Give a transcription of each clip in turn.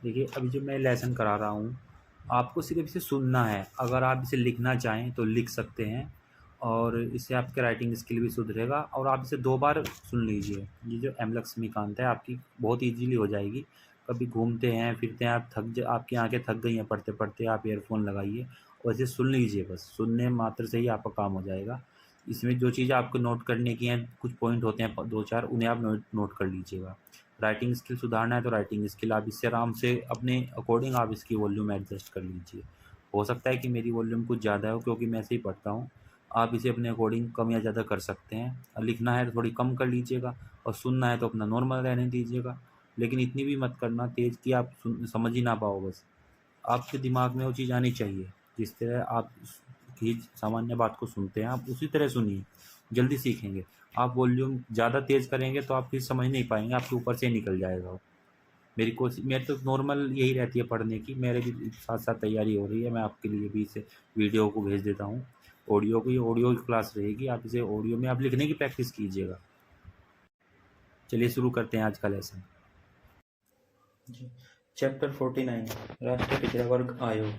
देखिए, अभी जो मैं लेसन करा रहा हूँ, आपको सिर्फ़ इसे सुनना है। अगर आप इसे लिखना चाहें तो लिख सकते हैं, और इससे आपकी राइटिंग स्किल भी सुधरेगा, और आप इसे 2 बार सुन लीजिए। ये जो एम लक्ष्मीकांत है, आपकी बहुत ईज़िली हो जाएगी। कभी घूमते हैं, फिरते हैं, आपकी आँखें थक गई हैं पढ़ते-पढ़ते, आप ईयरफ़ोन लगाइए और इसे सुन लीजिए बस। सुनने मात्र से ही आपका काम हो जाएगा। इसमें जो चीज़ आपको नोट करने की हैं, कुछ पॉइंट होते हैं 2-4, उन्हें आप नोट नोट कर लीजिएगा। राइटिंग स्किल सुधारना है तो राइटिंग स्किल आप इससे आराम से अपने अकॉर्डिंग आप इसकी वॉल्यूम एडजस्ट कर लीजिए। हो सकता है कि मेरी वॉल्यूम कुछ ज़्यादा हो, क्योंकि मैं ऐसे ही पढ़ता हूँ। आप इसे अपने अकॉर्डिंग कम या ज़्यादा कर सकते हैं। लिखना है तो थोड़ी कम कर लीजिएगा, और सुनना है तो अपना नॉर्मल रहने दीजिएगा। लेकिन इतनी भी मत करना तेज़ कि आप समझ ही ना पाओ बस। आपके दिमाग में वो चीज़ आनी चाहिए। जिस तरह आप की सामान्य बात को सुनते हैं, आप उसी तरह सुनिए, जल्दी सीखेंगे। आप वॉल्यूम ज़्यादा तेज़ करेंगे तो आप फिर समझ नहीं पाएँगे, आपके ऊपर से ही निकल जाएगा वो। मेरी तो नॉर्मल यही रहती है पढ़ने की, मेरे भी साथ-साथ तैयारी हो रही है। मैं आपके लिए भी इसे वीडियो को भेज देता हूँ। ऑडियो की क्लास रहेगी, आप इसे ऑडियो में आप लिखने की प्रैक्टिस कीजिएगा। चलिए शुरू करते हैं आज का लेसन। जी। चैप्टर 49, राष्ट्रीय पिछड़ा वर्ग आयोग।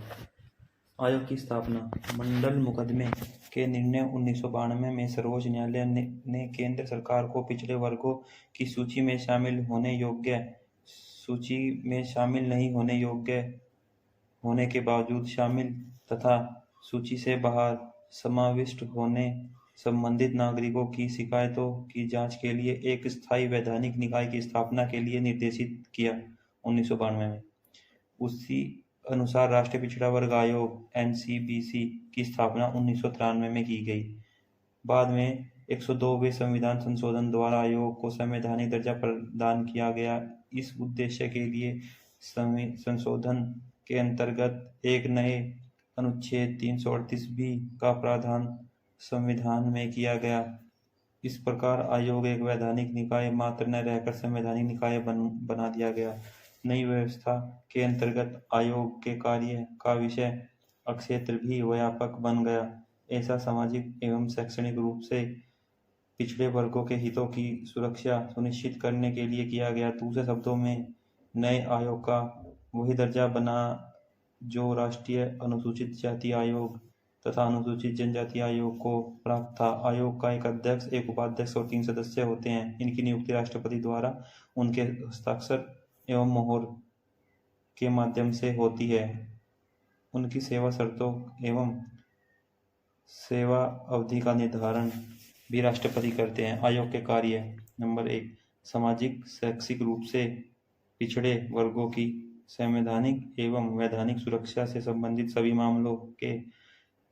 आयोग की स्थापना। मंडल मुकदमे के निर्णय 1992 में सर्वोच्च न्यायालय ने केंद्र सरकार को पिछड़े वर्गों की सूची में शामिल नहीं होने योग्य होने के बावजूद शामिल तथा सूची से बाहर समाविष्ट होने संबंधित नागरिकों की शिकायतों की जांच के लिए एक स्थायी वैधानिक निकाय की स्थापना के लिए निर्देशित किया 1992 में। उसी अनुसार राष्ट्रीय पिछड़ा वर्ग आयोग (एनसीबीसी) की स्थापना 1993 में की गई। बाद में 102वें संविधान संशोधन द्वारा आयोग को संवैधानिक दर्जा प्रदान किया गया। इस उद्देश्य के लिए संशोधन के अंतर्गत एक नए अनुच्छेद 338 का प्रावधान संविधान में किया गया। इस प्रकार आयोग एक वैधानिक निकाय मात्र न रहकर संवैधानिक निकाय बना दिया गया। नई व्यवस्था के अंतर्गत आयोग के कार्य का विषय क्षेत्र भी व्यापक बन गया। ऐसा सामाजिक एवं शैक्षणिक रूप से पिछड़े वर्गों के हितों की सुरक्षा सुनिश्चित करने के लिए किया गया। दूसरे शब्दों में, नए आयोग का वही दर्जा बना जो राष्ट्रीय अनुसूचित जाति आयोग तथा अनुसूचित जनजाति आयोग को प्राप्त था। आयोग का एक अध्यक्ष, एक उपाध्यक्ष और 3 सदस्य होते हैं। इनकी नियुक्ति राष्ट्रपति द्वारा उनके हस्ताक्षर एवं मोहर के माध्यम से होती है। उनकी सेवा शर्तों एवं सेवा अवधि का निर्धारण भी राष्ट्रपति करते हैं। आयोग के कार्य: नंबर 1, सामाजिक शैक्षिक रूप से पिछड़े वर्गों की संवैधानिक एवं वैधानिक सुरक्षा से संबंधित सभी मामलों के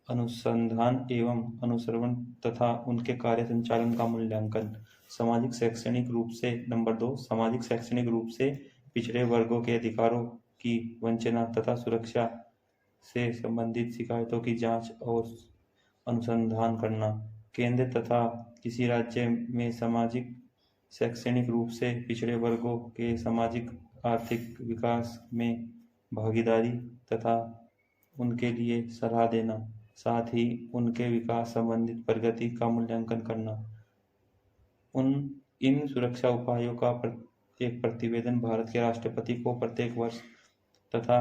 अनुसंधान एवं अनुश्रवण तथा उनके कार्य संचालन का मूल्यांकन। सामाजिक शैक्षणिक रूप से नंबर 2, सामाजिक शैक्षणिक रूप से पिछड़े वर्गों के अधिकारों की वंचना तथा सुरक्षा से संबंधित शिकायतों की जांच और अनुसंधान करना। केंद्र तथा किसी राज्य में सामाजिक शैक्षणिक रूप से पिछड़े वर्गों के सामाजिक आर्थिक विकास में भागीदारी तथा उनके लिए सलाह देना, साथ ही उनके विकास संबंधित प्रगति का मूल्यांकन करना। इन सुरक्षा उपायों का एक प्रतिवेदन भारत के राष्ट्रपति को प्रत्येक वर्ष तथा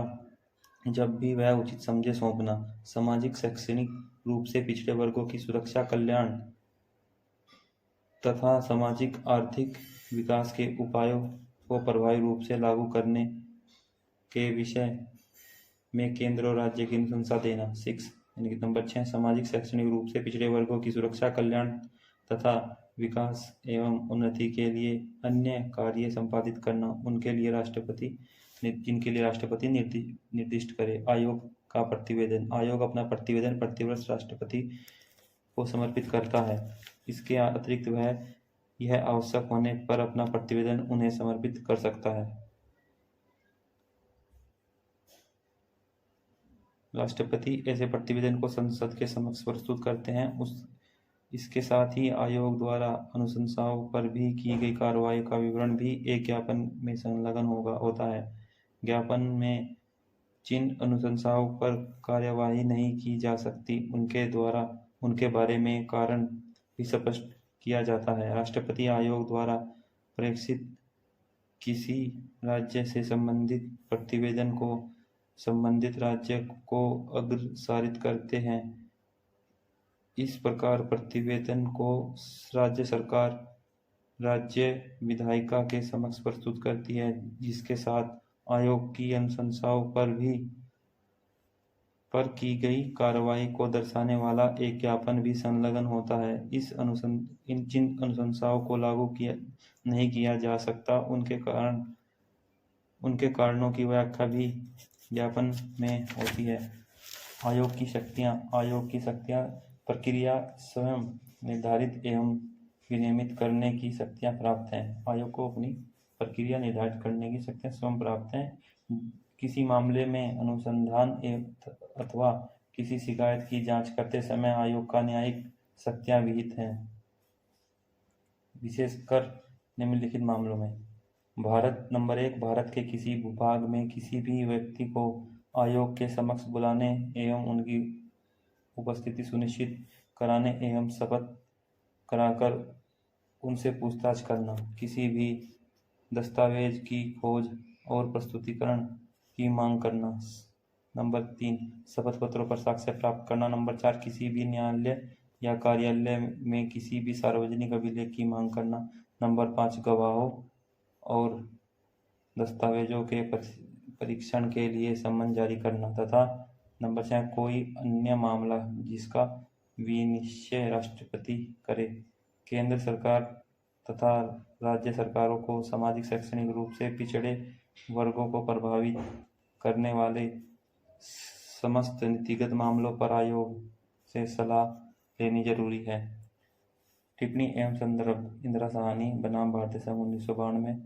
जब भी वह उचित समझे सौंपना। सामाजिक शैक्षणिक रूप से पिछड़े वर्गों की सुरक्षा, कल्याण तथा सामाजिक आर्थिक विकास के उपायों को प्रभावी रूप से लागू करने के विषय में केंद्र और राज्य की अनुशंसा देना। 6 यानी कि नंबर 6, सामाजिक शैक्षणिक रूप से पिछड़े वर्गों की सुरक्षा, कल्याण तथा विकास एवं उन्नति के लिए अन्य कार्य संपादित करना, उनके लिए राष्ट्रपति जिनके लिए राष्ट्रपति निर्दिष्ट करे। आयोग का प्रतिवेदन: आयोग अपना प्रतिवेदन प्रतिवर्ष राष्ट्रपति को समर्पित करता है। इसके अतिरिक्त वह यह आवश्यक होने पर अपना प्रतिवेदन उन्हें समर्पित कर सकता है। राष्ट्रपति ऐसे प्रतिवेदन को संसद के समक्ष प्रस्तुत करते हैं। इसके साथ ही आयोग द्वारा अनुशंसाओं पर भी की गई कार्रवाई का विवरण भी एक ज्ञापन में संलग्न होता है। ज्ञापन में जिन अनुशंसाओं पर कार्यवाही नहीं की जा सकती, उनके बारे में कारण भी स्पष्ट किया जाता है। राष्ट्रपति आयोग द्वारा प्रेषित किसी राज्य से संबंधित प्रतिवेदन को संबंधित राज्य को अग्रसारित करते हैं। इस प्रकार प्रतिवेदन को राज्य सरकार राज्य विधायिका के समक्ष प्रस्तुत करती है, जिसके साथ आयोग की अनुशंसाओं पर की गई कार्रवाई को दर्शाने वाला एक ज्ञापन भी संलग्न होता है। जिन अनुशंसाओं को लागू नहीं किया जा सकता, उनके कारणों की व्याख्या भी ज्ञापन में होती है। आयोग की शक्तियाँ प्रक्रिया स्वयं निर्धारित एवं विनियमित करने की शक्तियाँ प्राप्त हैं। आयोग को अपनी प्रक्रिया निर्धारित करने की शक्तियाँ स्वयं प्राप्त हैं। किसी मामले में अनुसंधान अथवा किसी शिकायत की जांच करते समय आयोग का न्यायिक शक्तियाँ विहित हैं, विशेषकर निम्नलिखित मामलों में। नंबर 1, भारत के किसी भूभाग में किसी भी व्यक्ति को आयोग के समक्ष बुलाने एवं उनकी उपस्थिति सुनिश्चित कराने एवं शपथ कराकर उनसे पूछताछ करना, किसी भी दस्तावेज की खोज और प्रस्तुतिकरण की मांग करना। नंबर 3, शपथ पत्रों पर साक्ष्य प्राप्त करना। नंबर 4, किसी भी न्यायालय या कार्यालय में किसी भी सार्वजनिक अभिलेख की मांग करना। नंबर 5, गवाहों और दस्तावेजों के परीक्षण के लिए सम्मन जारी करना। तथा नंबर 6, कोई अन्य मामला जिसका विनिश्चय राष्ट्रपति करे। केंद्र सरकार तथा राज्य सरकारों को सामाजिक शैक्षणिक रूप से पिछड़े वर्गों को प्रभावित करने वाले समस्त नीतिगत मामलों पर आयोग से सलाह लेनी जरूरी है। टिप्पणी एवं संदर्भ: इंदिरा साहनी बनाम भारतीय संघ 1992,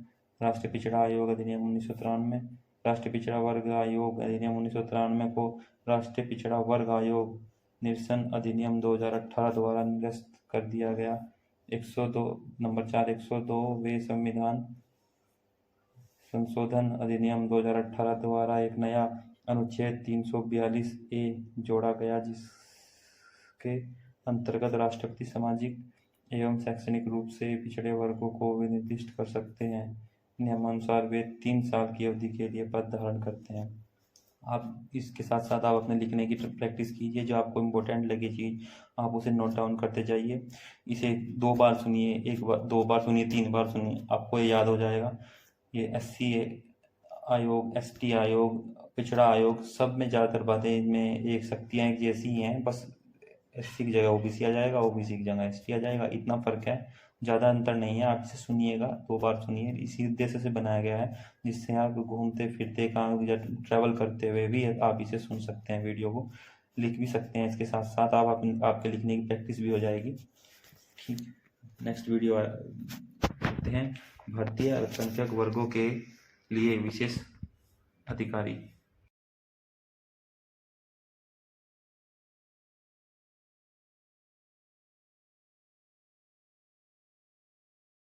राष्ट्रीय पिछड़ा आयोग अधिनियम 1993, राष्ट्रीय पिछड़ा वर्ग आयोग अधिनियम 1993 को राष्ट्रीय पिछड़ा वर्ग आयोग निरसन अधिनियम 2018 द्वारा निरस्त कर दिया गया। 102 नंबर 4, 102वें संविधान संशोधन अधिनियम 2018 द्वारा एक नया अनुच्छेद 342A जोड़ा गया, जिसके अंतर्गत राष्ट्रपति सामाजिक एवं शैक्षणिक रूप से पिछड़े वर्गों को निर्दिष्ट कर सकते हैं। नियमानुसार वे 3 साल की अवधि के लिए पद धारण करते हैं। आप इसके साथ साथ आप अपने लिखने की प्रैक्टिस कीजिए। जो आपको इम्पोर्टेंट लगे चीज़ आप उसे नोट डाउन करते जाइए। इसे 2 बार सुनिए, 1 बार 2 बार सुनिए, 3 बार सुनिए, आपको ये याद हो जाएगा। ये SC आयोग, ST आयोग, पिछड़ा आयोग, सब में ज़्यादातर बातें इनमें एक शक्तियाँ एक जैसी ही हैं। बस SC की जगह OBC आ जाएगा, OBC की जगह ST आ जाएगा, इतना फ़र्क है, ज़्यादा अंतर नहीं है। आप इसे सुनिएगा, 2 बार सुनिए। इसी उद्देश्य से बनाया गया है, जिससे आप घूमते फिरते कहाँ या ट्रैवल करते हुए भी आप इसे सुन सकते हैं। वीडियो को लिख भी सकते हैं, इसके साथ साथ आपके लिखने की प्रैक्टिस भी हो जाएगी। ठीक, नेक्स्ट वीडियो करते हैं भारतीय अल्पसंख्यक वर्गों के लिए विशेष अधिकारी।